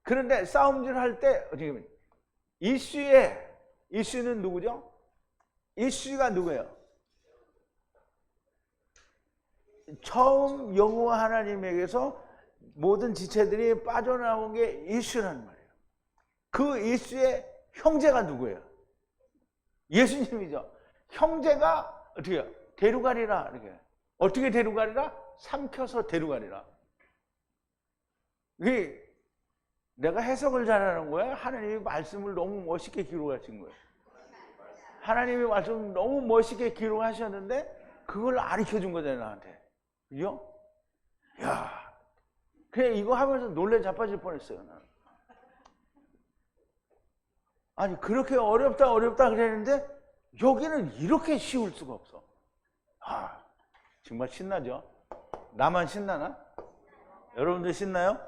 그런데 싸움질 할 때 어떻게 보면 이슈는 누구죠? 이슈가 누구예요? 처음 여호와 하나님에게서 모든 지체들이 빠져나온 게 이슈란 말이에요. 그 이슈의 형제가 누구예요? 예수님이죠. 형제가 어떻게 해요? 데려가리라. 이렇게. 어떻게 데려가리라? 삼켜서 데려가리라. 이게 내가 해석을 잘하는 거야? 하나님이 말씀을 너무 멋있게 기록하신 거예요. 하나님이 말씀을 너무 멋있게 기록하셨는데 그걸 가르쳐 준 거잖아요, 나한테. 그죠? 야, 그래 이거 하면서 놀래 자빠질 뻔했어요, 나는. 아니 그렇게 어렵다 그랬는데 여기는 이렇게 쉬울 수가 없어. 아, 정말 신나죠? 나만 신나나? 여러분들 신나요?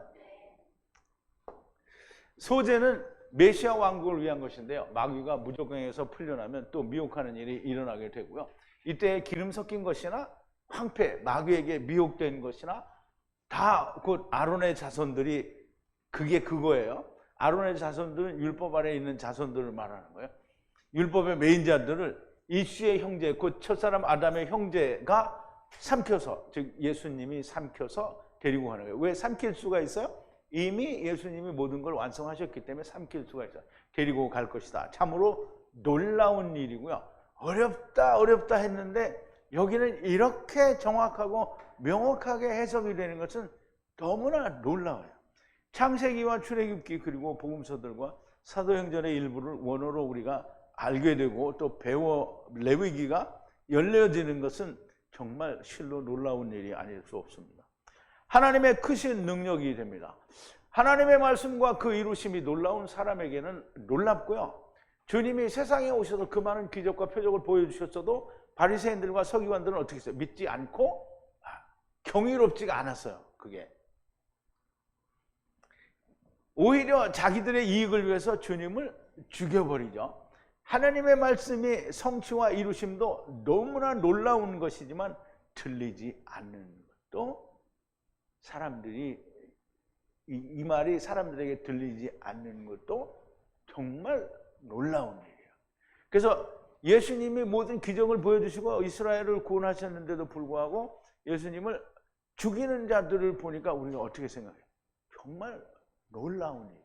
소재는 메시아 왕국을 위한 것인데요. 마귀가 무조건에서 풀려나면 또 미혹하는 일이 일어나게 되고요. 이때 기름 섞인 것이나 황폐, 마귀에게 미혹된 것이나 다 곧 아론의 자손들이 그게 그거예요. 아론의 자손들은 율법 아래에 있는 자손들을 말하는 거예요. 율법의 메인자들을 이슈의 형제, 곧 첫사람 아담의 형제가 삼켜서, 즉 예수님이 삼켜서 데리고 가는 거예요. 왜 삼킬 수가 있어요? 이미 예수님이 모든 걸 완성하셨기 때문에 삼킬 수가 있어요. 데리고 갈 것이다. 참으로 놀라운 일이고요. 어렵다 했는데 여기는 이렇게 정확하고 명확하게 해석이 되는 것은 너무나 놀라워요. 창세기와 출애굽기 그리고 복음서들과 사도행전의 일부를 원어로 우리가 알게 되고 또 배워 레위기가 열려지는 것은 정말 실로 놀라운 일이 아닐 수 없습니다. 하나님의 크신 능력이 됩니다. 하나님의 말씀과 그 이루심이 놀라운 사람에게는 놀랍고요. 주님이 세상에 오셔서 그 많은 기적과 표적을 보여주셨어도 바리새인들과 서기관들은 어떻게 했어요? 믿지 않고 경이롭지가 않았어요. 그게 오히려 자기들의 이익을 위해서 주님을 죽여버리죠. 하나님의 말씀이 성취와 이루심도 너무나 놀라운 것이지만 들리지 않는 것도 사람들이 이 말이 사람들에게 들리지 않는 것도 정말 놀라운 일이에요. 그래서 예수님이 모든 기적을 보여주시고 이스라엘을 구원하셨는데도 불구하고 예수님을 죽이는 자들을 보니까 우리가 어떻게 생각해요? 정말 놀라운 일이에요.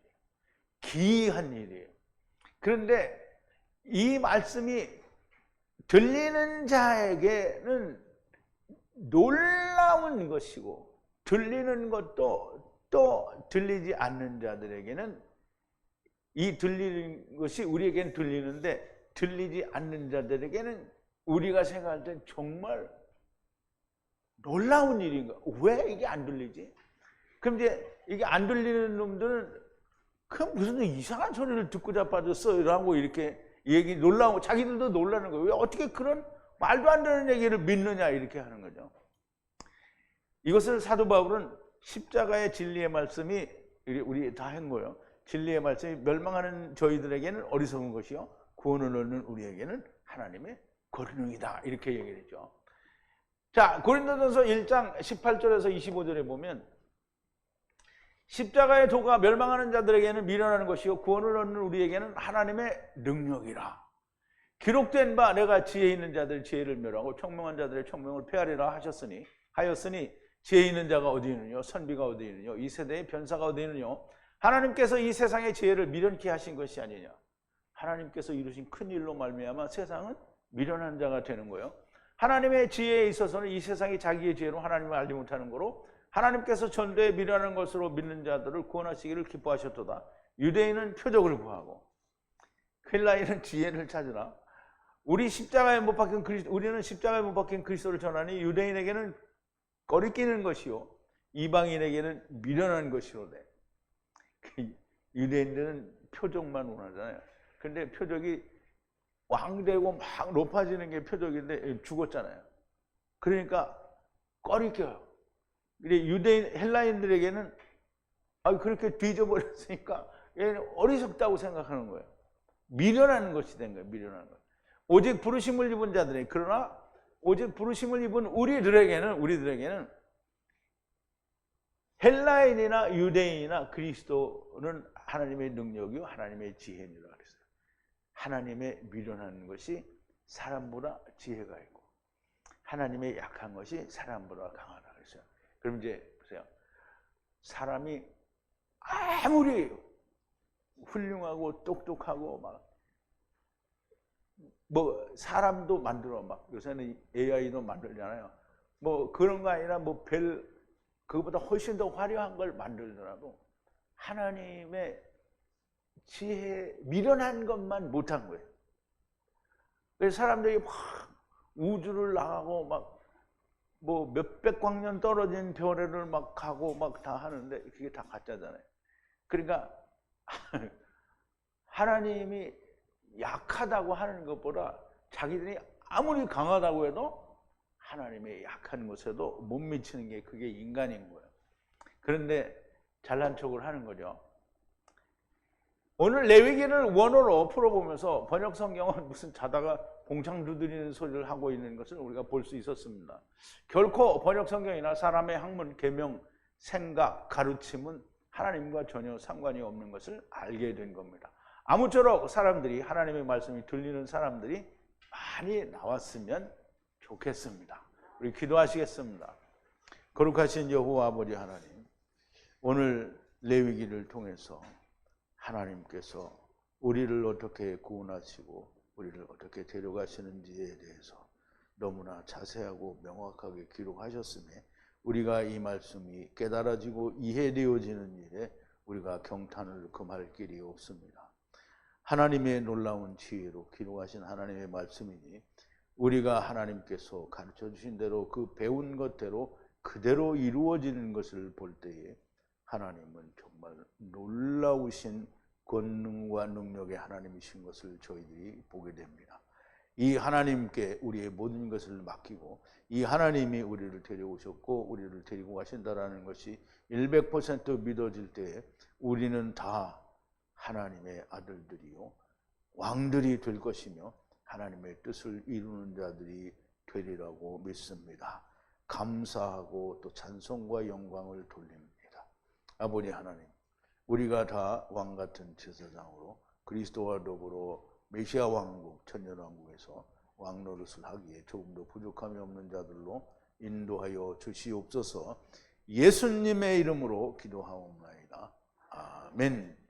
기이한 일이에요. 그런데 이 말씀이 들리는 자에게는 놀라운 것이고 들리는 것도 또 들리지 않는 자들에게는 이 들리는 것이 우리에게는 들리는데 들리지 않는 자들에게는 우리가 생각할 땐 정말 놀라운 일인가? 왜 이게 안 들리지? 그럼 이제 이게 안 들리는 놈들은 그 무슨 이상한 소리를 듣고 자빠졌어 라고 이렇게 얘기 놀라고 자기들도 놀라는 거예요. 왜 어떻게 그런 말도 안 되는 얘기를 믿느냐 이렇게 하는 거죠. 이것을 사도 바울은 십자가의 진리의 말씀이 우리 다 한 거예요. 진리의 말씀이 멸망하는 저희들에게는 어리석은 것이요 구원을 얻는 우리에게는 하나님의 권능이다 이렇게 얘기를 했죠. 자, 고린도전서 1장 18절에서 25절에 보면 십자가의 도가 멸망하는 자들에게는 미련한 것이요 구원을 얻는 우리에게는 하나님의 능력이라. 기록된 바 내가 지혜 있는 자들 지혜를 멸하고 청명한 자들의 청명을 폐하리라 하였으니 지혜 있는 자가 어디 있느냐 선비가 어디 있느냐 이 세대의 변사가 어디 있느냐 하나님께서 이 세상의 지혜를 미련케 하신 것이 아니냐. 하나님께서 이루신 큰 일로 말미암아 세상은 미련한 자가 되는 거예요. 하나님의 지혜에 있어서는 이 세상이 자기의 지혜로 하나님을 알지 못하는 거로 하나님께서 전도에 미련한 것으로 믿는 자들을 구원하시기를 기뻐하셨도다. 유대인은 표적을 구하고 헬라인은 지혜를 찾으라. 우리는 십자가에 못 박힌 그리스도를 전하니 유대인에게는 꺼리끼는 것이요 이방인에게는 미련한 것이로되. 유대인들은 표적만 원하잖아요. 근데 표적이 왕되고 막 높아지는 게 표적인데 죽었잖아요. 그러니까 꺼리껴요. 유대인 헬라인들에게는 그렇게 뒤져버렸으니까 얘는 어리석다고 생각하는 거예요. 미련한 것이 된 거예요. 미련한 것. 오직 부르심을 입은 자들이 그러나 오직 부르심을 입은 우리들에게는 헬라인이나 유대인이나 그리스도는 하나님의 능력이요 하나님의 지혜니라 그랬어요. 하나님의 미련한 것이 사람보다 지혜가 있고 하나님의 약한 것이 사람보다 강하다 그랬어요. 그럼 이제 보세요. 사람이 아무리 훌륭하고 똑똑하고 막 뭐 사람도 만들어 막 요새는 AI도 만들잖아요. 뭐 그런 거 아니라 뭐 그거보다 훨씬 더 화려한 걸 만들더라도 하나님의 지혜 미련한 것만 못한 거예요. 그래서 사람들이 막 우주를 나가고 막 뭐 몇백 광년 떨어진 별에를 막 가고 막 다 하는데 그게 다 가짜잖아요. 그러니까 하나님이 약하다고 하는 것보다 자기들이 아무리 강하다고 해도 하나님의 약한 것에도 못 미치는 게 그게 인간인 거예요. 그런데 잘난 척을 하는 거죠. 오늘 레위기를 원어로 풀어보면서 번역 성경은 무슨 자다가 봉창 두드리는 소리를 하고 있는 것을 우리가 볼 수 있었습니다. 결코 번역 성경이나 사람의 학문, 계명, 생각, 가르침은 하나님과 전혀 상관이 없는 것을 알게 된 겁니다. 아무쪼록 사람들이 하나님의 말씀이 들리는 사람들이 많이 나왔으면 좋겠습니다. 우리 기도하시겠습니다. 거룩하신 여호와 아버지 하나님, 오늘 레위기를 통해서 하나님께서 우리를 어떻게 구원하시고 우리를 어떻게 데려가시는지에 대해서 너무나 자세하고 명확하게 기록하셨음에 우리가 이 말씀이 깨달아지고 이해되어지는 일에 우리가 경탄을 금할 길이 없습니다. 하나님의 놀라운 지혜로 기록하신 하나님의 말씀이니 우리가 하나님께서 가르쳐 주신 대로 그 배운 것대로 그대로 이루어지는 것을 볼 때에 하나님은 정말 놀라우신 권능과 능력의 하나님이신 것을 저희들이 보게 됩니다. 이 하나님께 우리의 모든 것을 맡기고 이 하나님이 우리를 데려오셨고 우리를 데리고 가신다라는 것이 100% 믿어질 때에 우리는 다 하나님의 아들들이요 왕들이 될 것이며 하나님의 뜻을 이루는 자들이 되리라고 믿습니다. 감사하고 또 찬송과 영광을 돌립니다. 아버지 하나님, 우리가 다 왕같은 제사장으로 그리스도와 더불어 메시아 왕국, 천년왕국에서 왕노릇을 하기에 조금도 부족함이 없는 자들로 인도하여 주시옵소서. 예수님의 이름으로 기도하옵나이다. 아멘.